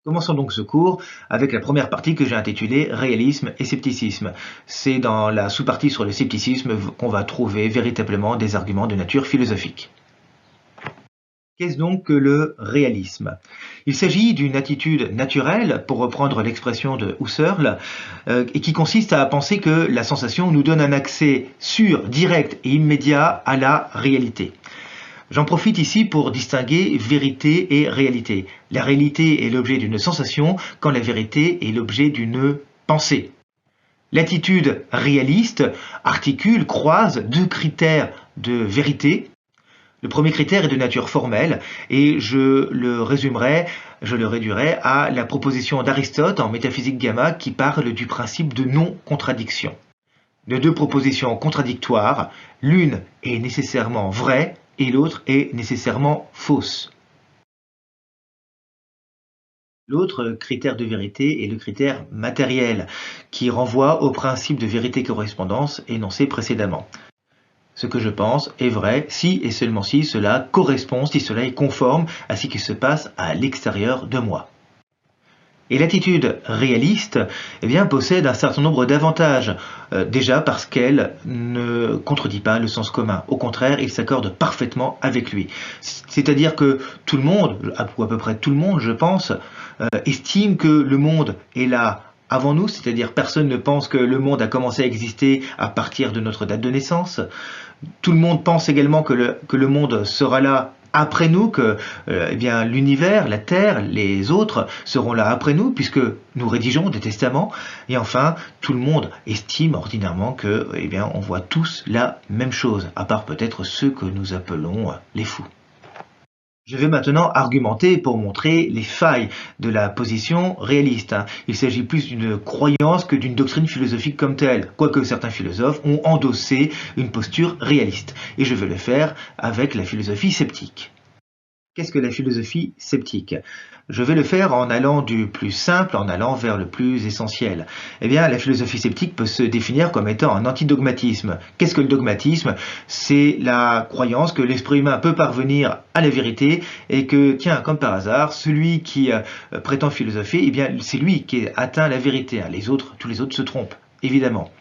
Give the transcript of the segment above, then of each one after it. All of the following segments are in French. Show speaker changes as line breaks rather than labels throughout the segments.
Commençons donc ce cours avec la première partie que j'ai intitulée Réalisme et scepticisme. C'est dans la sous-partie sur le scepticisme qu'on va trouver véritablement des arguments de nature philosophique. Qu'est-ce donc que le réalisme? Il s'agit d'une attitude naturelle, pour reprendre l'expression de Husserl, et qui consiste à penser que la sensation nous donne un accès sûr, direct et immédiat à la réalité. J'en profite ici pour distinguer vérité et réalité. La réalité est l'objet d'une sensation, quand la vérité est l'objet d'une pensée. L'attitude réaliste articule, croise deux critères de vérité. Le premier critère est de nature formelle et je le réduirai à la proposition d'Aristote en métaphysique gamma qui parle du principe de non-contradiction. De deux propositions contradictoires, l'une est nécessairement vraie et l'autre est nécessairement fausse. L'autre critère de vérité est le critère matériel, qui renvoie au principe de vérité-correspondance énoncé précédemment. Ce que je pense est vrai si et seulement si cela correspond, si cela est conforme à ce qui se passe à l'extérieur de moi. Et l'attitude réaliste possède un certain nombre d'avantages, déjà parce qu'elle ne contredit pas le sens commun. Au contraire, il s'accorde parfaitement avec lui. C'est-à-dire que tout le monde, ou à peu près tout le monde, je pense, estime que le monde est là avant nous, c'est-à-dire personne ne pense que le monde a commencé à exister à partir de notre date de naissance. Tout le monde pense également que le monde sera là après nous, que l'univers, la Terre, les autres seront là après nous, puisque nous rédigeons des testaments. Et enfin, tout le monde estime ordinairement que on voit tous la même chose, à part peut-être ceux que nous appelons les fous. Je vais maintenant argumenter pour montrer les failles de la position réaliste. Il s'agit plus d'une croyance que d'une doctrine philosophique comme telle, quoique certains philosophes ont endossé une posture réaliste. Et je vais le faire avec la philosophie sceptique. Qu'est-ce que la philosophie sceptique? Je vais le faire en allant du plus simple, en allant vers le plus essentiel. La philosophie sceptique peut se définir comme étant un antidogmatisme. Qu'est-ce que le dogmatisme? C'est la croyance que l'esprit humain peut parvenir à la vérité et que, tiens, comme par hasard, celui qui prétend philosopher, c'est lui qui atteint la vérité. Tous les autres se trompent, évidemment.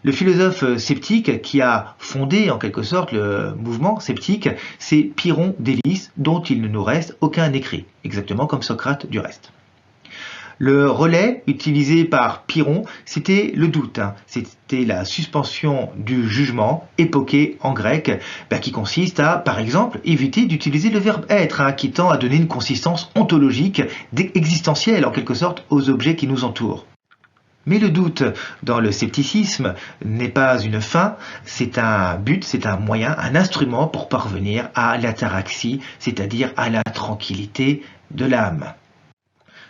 Le philosophe sceptique qui a fondé en quelque sorte le mouvement sceptique, c'est Pyrrhon d'Élis, dont il ne nous reste aucun écrit, exactement comme Socrate du reste. Le relais utilisé par Pyrrhon, c'était le doute, c'était la suspension du jugement, époqué en grec, qui consiste à, par exemple, éviter d'utiliser le verbe être, qui tend à donner une consistance ontologique, existentielle en quelque sorte, aux objets qui nous entourent. Mais le doute dans le scepticisme n'est pas une fin, c'est un but, c'est un moyen, un instrument pour parvenir à l'ataraxie, c'est-à-dire à la tranquillité de l'âme.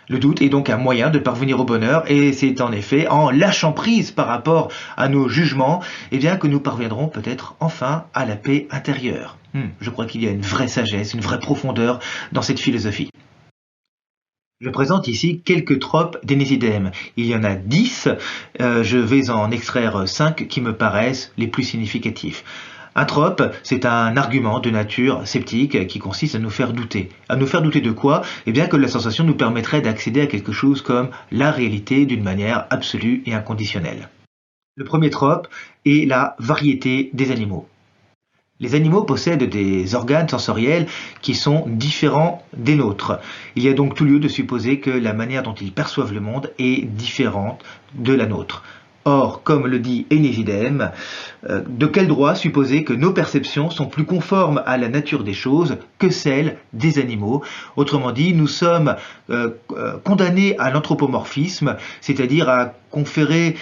Le doute est donc un moyen de parvenir au bonheur et c'est en effet en lâchant prise par rapport à nos jugements que nous parviendrons peut-être enfin à la paix intérieure. Je crois qu'il y a une vraie sagesse, une vraie profondeur dans cette philosophie. Je présente ici quelques tropes d'Énésidème. Il y en a 10, je vais en extraire 5 qui me paraissent les plus significatifs. Un trope, c'est un argument de nature sceptique qui consiste à nous faire douter. À nous faire douter de quoi? Que la sensation nous permettrait d'accéder à quelque chose comme la réalité d'une manière absolue et inconditionnelle. Le premier trope est la variété des animaux. Les animaux possèdent des organes sensoriels qui sont différents des nôtres. Il y a donc tout lieu de supposer que la manière dont ils perçoivent le monde est différente de la nôtre. Or, comme le dit Énésidème, de quel droit supposer que nos perceptions sont plus conformes à la nature des choses que celles des animaux? Autrement dit, nous sommes condamnés à l'anthropomorphisme, c'est-à-dire à conférer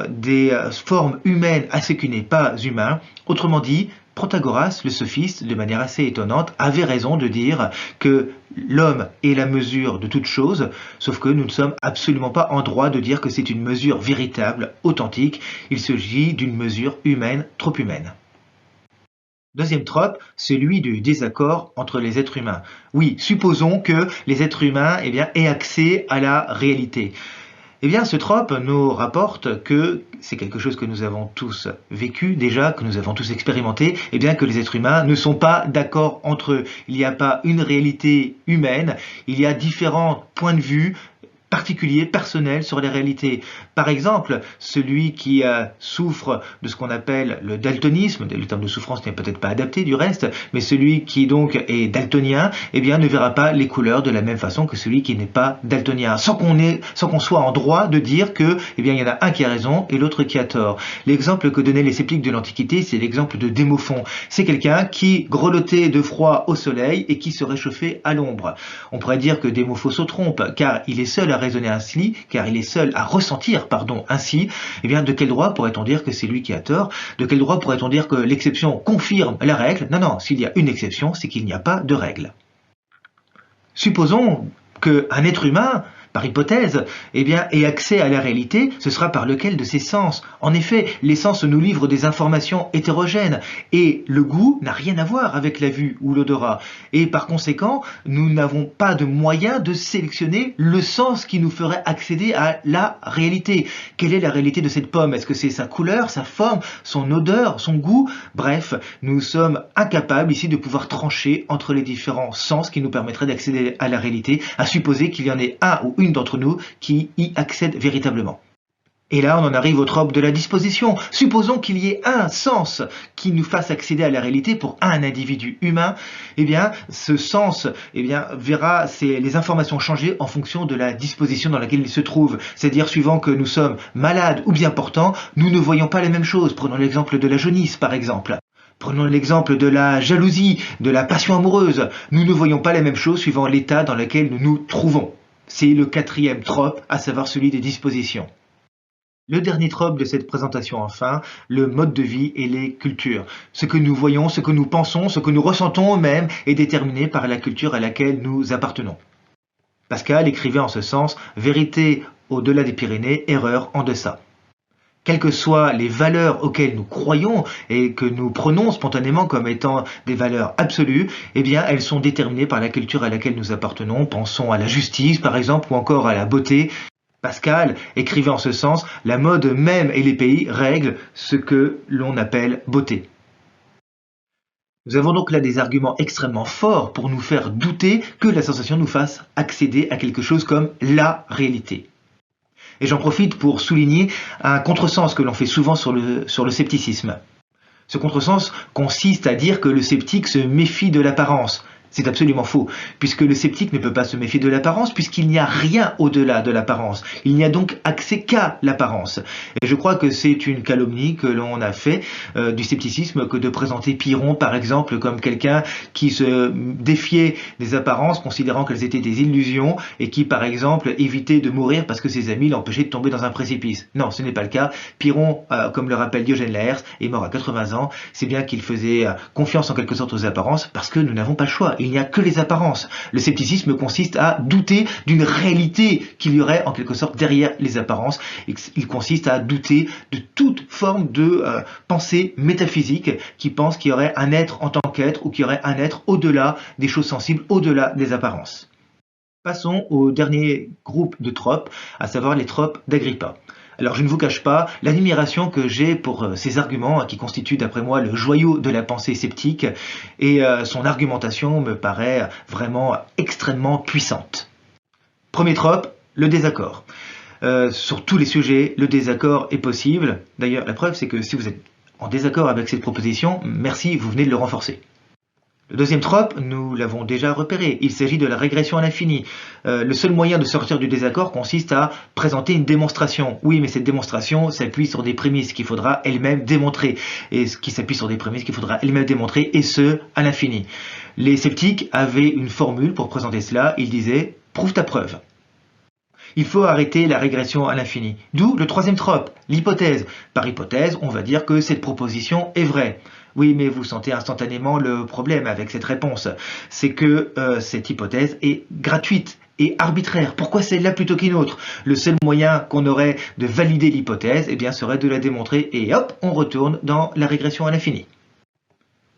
des formes humaines à ce qui n'est pas humain. Autrement dit, Protagoras, le sophiste, de manière assez étonnante, avait raison de dire que l'homme est la mesure de toute chose, sauf que nous ne sommes absolument pas en droit de dire que c'est une mesure véritable, authentique. Il s'agit d'une mesure humaine, trop humaine. Deuxième trope, celui du désaccord entre les êtres humains. Oui, supposons que les êtres humains aient accès à la réalité. Eh bien, ce trope nous rapporte que c'est quelque chose que nous avons tous vécu déjà, que nous avons tous expérimenté, eh bien que les êtres humains ne sont pas d'accord entre eux. Il n'y a pas une réalité humaine, il y a différents points de vue particulier, personnel sur les réalités. Par exemple, celui qui souffre de ce qu'on appelle le daltonisme, le terme de souffrance n'est peut-être pas adapté du reste, mais celui qui donc est daltonien, eh bien ne verra pas les couleurs de la même façon que celui qui n'est pas daltonien, sans qu'on soit en droit de dire que, eh bien il y en a un qui a raison et l'autre qui a tort. L'exemple que donnaient les sceptiques de l'Antiquité, c'est l'exemple de Démophon. C'est quelqu'un qui grelottait de froid au soleil et qui se réchauffait à l'ombre. On pourrait dire que Démophon se trompe, car il est seul à raisonner ainsi, car il est seul à ressentir, ainsi, eh bien, de quel droit pourrait-on dire que c'est lui qui a tort? De quel droit pourrait-on dire que l'exception confirme la règle? Non, non, s'il y a une exception, c'est qu'il n'y a pas de règle. Supposons qu'un être humain, par hypothèse, eh bien, ait accès à la réalité, ce sera par lequel de ses sens. En effet, les sens nous livrent des informations hétérogènes, et le goût n'a rien à voir avec la vue ou l'odorat. Et par conséquent, nous n'avons pas de moyen de sélectionner le sens qui nous ferait accéder à la réalité. Quelle est la réalité de cette pomme? Est-ce que c'est sa couleur, sa forme, son odeur, son goût? Bref, nous sommes incapables ici de pouvoir trancher entre les différents sens qui nous permettraient d'accéder à la réalité, à supposer qu'il y en ait un ou une d'entre nous qui y accède véritablement. Et là, on en arrive au trope de la disposition. Supposons qu'il y ait un sens qui nous fasse accéder à la réalité pour un individu humain. Eh bien, ce sens, verra les informations changer en fonction de la disposition dans laquelle il se trouve. C'est-à-dire, suivant que nous sommes malades ou bien portants, nous ne voyons pas les mêmes choses. Prenons l'exemple de la jaunisse, par exemple. Prenons l'exemple de la jalousie, de la passion amoureuse. Nous ne voyons pas les mêmes choses suivant l'état dans lequel nous nous trouvons. C'est le quatrième trope, à savoir celui des dispositions. Le dernier trope de cette présentation, enfin, le mode de vie et les cultures. Ce que nous voyons, ce que nous pensons, ce que nous ressentons même est déterminé par la culture à laquelle nous appartenons. Pascal écrivait en ce sens « Vérité au-delà des Pyrénées, erreur en deçà ». Quelles que soient les valeurs auxquelles nous croyons et que nous prenons spontanément comme étant des valeurs absolues, eh bien, elles sont déterminées par la culture à laquelle nous appartenons. Pensons à la justice, par exemple, ou encore à la beauté. Pascal écrivait en ce sens « La mode même et les pays règlent ce que l'on appelle beauté ». Nous avons donc là des arguments extrêmement forts pour nous faire douter que la sensation nous fasse accéder à quelque chose comme la réalité. Et j'en profite pour souligner un contresens que l'on fait souvent sur le scepticisme. Ce contresens consiste à dire que le sceptique se méfie de l'apparence. C'est absolument faux, puisque le sceptique ne peut pas se méfier de l'apparence, puisqu'il n'y a rien au-delà de l'apparence. Il n'y a donc accès qu'à l'apparence. Et je crois que c'est une calomnie que l'on a fait du scepticisme que de présenter Pyrrhon, par exemple, comme quelqu'un qui se défiait des apparences, considérant qu'elles étaient des illusions, et qui, par exemple, évitait de mourir parce que ses amis l'empêchaient de tomber dans un précipice. Non, ce n'est pas le cas. Pyrrhon, comme le rappelle Diogène Laërce, est mort à 80 ans. C'est bien qu'il faisait confiance en quelque sorte aux apparences, parce que nous n'avons pas le choix. Il n'y a que les apparences. Le scepticisme consiste à douter d'une réalité qu'il y aurait en quelque sorte derrière les apparences. Il consiste à douter de toute forme de pensée métaphysique qui pense qu'il y aurait un être en tant qu'être ou qu'il y aurait un être au-delà des choses sensibles, au-delà des apparences. Passons au dernier groupe de tropes, à savoir les tropes d'Agrippa. Alors je ne vous cache pas l'admiration que j'ai pour ces arguments qui constituent d'après moi le joyau de la pensée sceptique et son argumentation me paraît vraiment extrêmement puissante. Premier trope, le désaccord. Sur tous les sujets, le désaccord est possible. D'ailleurs, la preuve c'est que si vous êtes en désaccord avec cette proposition, merci, vous venez de le renforcer. Le deuxième trope, nous l'avons déjà repéré, il s'agit de la régression à l'infini. Le seul moyen de sortir du désaccord consiste à présenter une démonstration. Oui, mais cette démonstration s'appuie sur des prémices qu'il faudra elle-même démontrer. Et ce qui s'appuie sur des prémices qu'il faudra elle-même démontrer, et ce, à l'infini. Les sceptiques avaient une formule pour présenter cela, ils disaient « prouve ta preuve ». Il faut arrêter la régression à l'infini. D'où le troisième trope, l'hypothèse. Par hypothèse, on va dire que cette proposition est vraie. Oui, mais vous sentez instantanément le problème avec cette réponse. C'est que cette hypothèse est gratuite et arbitraire. Pourquoi celle-là plutôt qu'une autre? Le seul moyen qu'on aurait de valider l'hypothèse, eh bien, serait de la démontrer et hop, on retourne dans la régression à l'infini.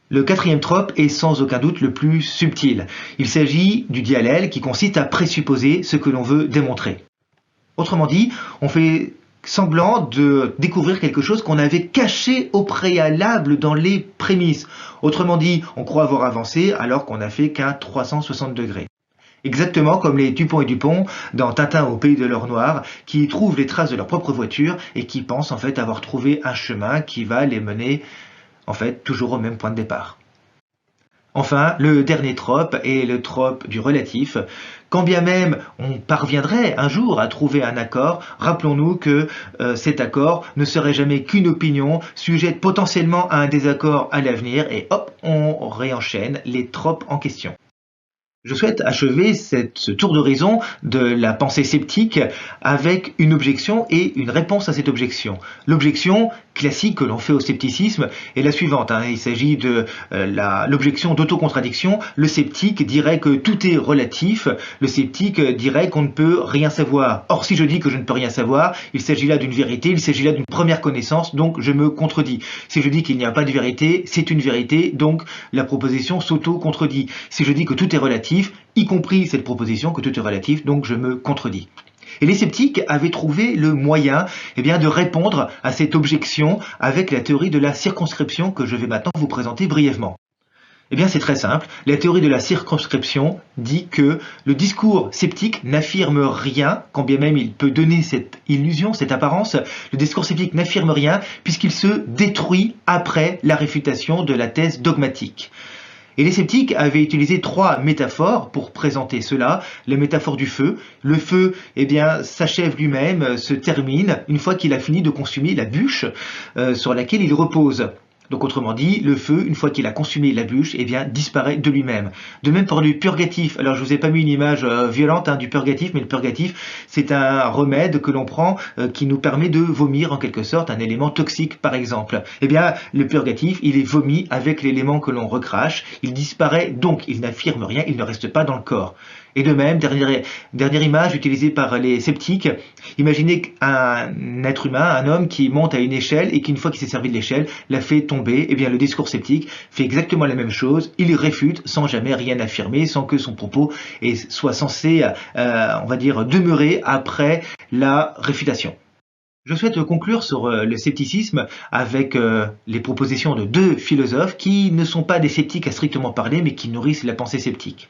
Le quatrième trope est sans aucun doute le plus subtil. Il s'agit du diallèle qui consiste à présupposer ce que l'on veut démontrer. Autrement dit, on fait semblant de découvrir quelque chose qu'on avait caché au préalable dans les prémices. Autrement dit, on croit avoir avancé alors qu'on n'a fait qu'un 360 degrés. Exactement comme les Dupont et Dupont dans Tintin au pays de l'or noir, qui trouvent les traces de leur propre voiture et qui pensent en fait avoir trouvé un chemin qui va les mener en fait toujours au même point de départ. Enfin, le dernier trope est le trope du relatif. Quand bien même on parviendrait un jour à trouver un accord, rappelons-nous que cet accord ne serait jamais qu'une opinion, sujette potentiellement à un désaccord à l'avenir, et hop, on réenchaîne les tropes en question. Je souhaite achever ce tour d'horizon de la pensée sceptique avec une objection et une réponse à cette objection. L'objection classique que l'on fait au scepticisme est la suivante. Il s'agit de l'objection d'autocontradiction. Le sceptique dirait que tout est relatif. Le sceptique dirait qu'on ne peut rien savoir. Or, si je dis que je ne peux rien savoir, il s'agit là d'une vérité, il s'agit là d'une première connaissance, donc je me contredis. Si je dis qu'il n'y a pas de vérité, c'est une vérité, donc la proposition s'auto-contredit. Si je dis que tout est relatif, y compris cette proposition que tout est relatif, donc je me contredis. Et les sceptiques avaient trouvé le moyen de répondre à cette objection avec la théorie de la circonscription que je vais maintenant vous présenter brièvement. C'est très simple. La théorie de la circonscription dit que le discours sceptique n'affirme rien, quand bien même il peut donner cette illusion, cette apparence. Le discours sceptique n'affirme rien puisqu'il se détruit après la réfutation de la thèse dogmatique. Et les sceptiques avaient utilisé 3 métaphores pour présenter cela. La métaphore du feu. Le feu, s'achève lui-même, se termine, une fois qu'il a fini de consumer la bûche sur laquelle il repose. Donc autrement dit, le feu, une fois qu'il a consumé la bûche, disparaît de lui-même. De même pour le purgatif. Alors je vous ai pas mis une image violente du purgatif, mais le purgatif, c'est un remède que l'on prend qui nous permet de vomir en quelque sorte un élément toxique par exemple. Le purgatif, il est vomi avec l'élément que l'on recrache, il disparaît donc, il n'affirme rien, il ne reste pas dans le corps. Et de même, dernière image utilisée par les sceptiques, imaginez un être humain, un homme qui monte à une échelle et qui, une fois qu'il s'est servi de l'échelle, la fait tomber. Le discours sceptique fait exactement la même chose, il réfute sans jamais rien affirmer, sans que son propos soit censé, demeurer après la réfutation. Je souhaite conclure sur le scepticisme avec les propositions de 2 philosophes qui ne sont pas des sceptiques à strictement parler, mais qui nourrissent la pensée sceptique.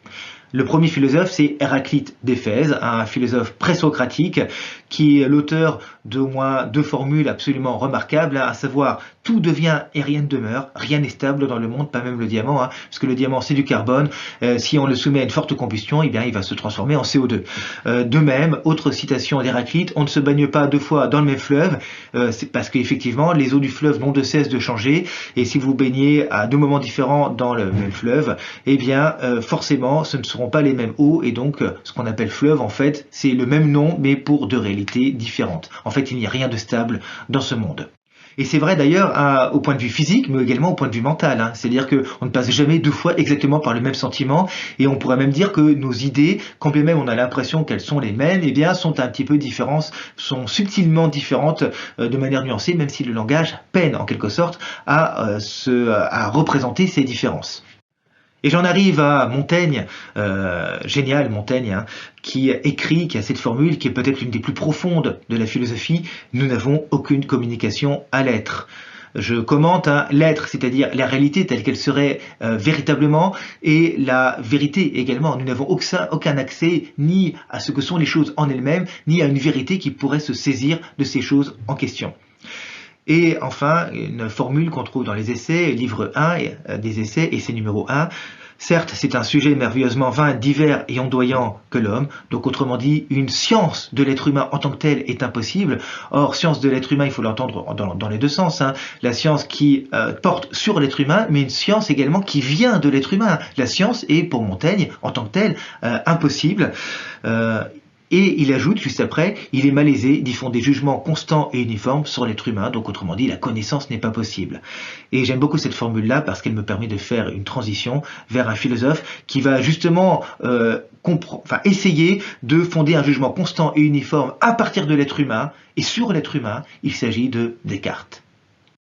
Le premier philosophe, c'est Héraclite d'Éphèse, un philosophe présocratique qui est l'auteur d'au moins 2 formules absolument remarquables, à savoir « tout devient et rien ne demeure », rien n'est stable dans le monde, pas même le diamant, puisque le diamant c'est du carbone, si on le soumet à une forte combustion, il va se transformer en CO2. De même, autre citation d'Héraclite, on ne se baigne pas 2 fois dans le même fleuve, c'est parce qu'effectivement les eaux du fleuve n'ont de cesse de changer, et si vous baignez à 2 moments différents dans le même fleuve, forcément ce ne seront pas les mêmes eaux, et donc ce qu'on appelle fleuve en fait c'est le même nom mais pour 2 réalités différentes. En fait il n'y a rien de stable dans ce monde. Et c'est vrai d'ailleurs au point de vue physique, mais également au point de vue mental. C'est-à-dire qu'on ne passe jamais 2 fois exactement par le même sentiment, et on pourrait même dire que nos idées, quand bien même on a l'impression qu'elles sont les mêmes, sont un petit peu différentes, sont subtilement différentes de manière nuancée, même si le langage peine en quelque sorte à représenter ces différences. Et j'en arrive à Montaigne, génial Montaigne, qui a cette formule qui est peut-être l'une des plus profondes de la philosophie: nous n'avons aucune communication à l'être. Je commente l'être, c'est-à-dire la réalité telle qu'elle serait véritablement, et la vérité également. Nous n'avons aucun accès ni à ce que sont les choses en elles-mêmes, ni à une vérité qui pourrait se saisir de ces choses en question. Et enfin, une formule qu'on trouve dans les essais, livre 1 des essais, essai numéro 1. Certes, c'est un sujet merveilleusement vain, divers et ondoyant que l'homme. Donc autrement dit, une science de l'être humain en tant que telle est impossible. Or, science de l'être humain, il faut l'entendre dans les 2 sens. La science qui porte sur l'être humain, mais une science également qui vient de l'être humain. La science est, pour Montaigne, en tant que telle, impossible. Et il ajoute juste après, il est malaisé d'y fonder des jugements constants et uniformes sur l'être humain, donc autrement dit, la connaissance n'est pas possible. Et j'aime beaucoup cette formule-là parce qu'elle me permet de faire une transition vers un philosophe qui va justement essayer de fonder un jugement constant et uniforme à partir de l'être humain, et sur l'être humain, il s'agit de Descartes.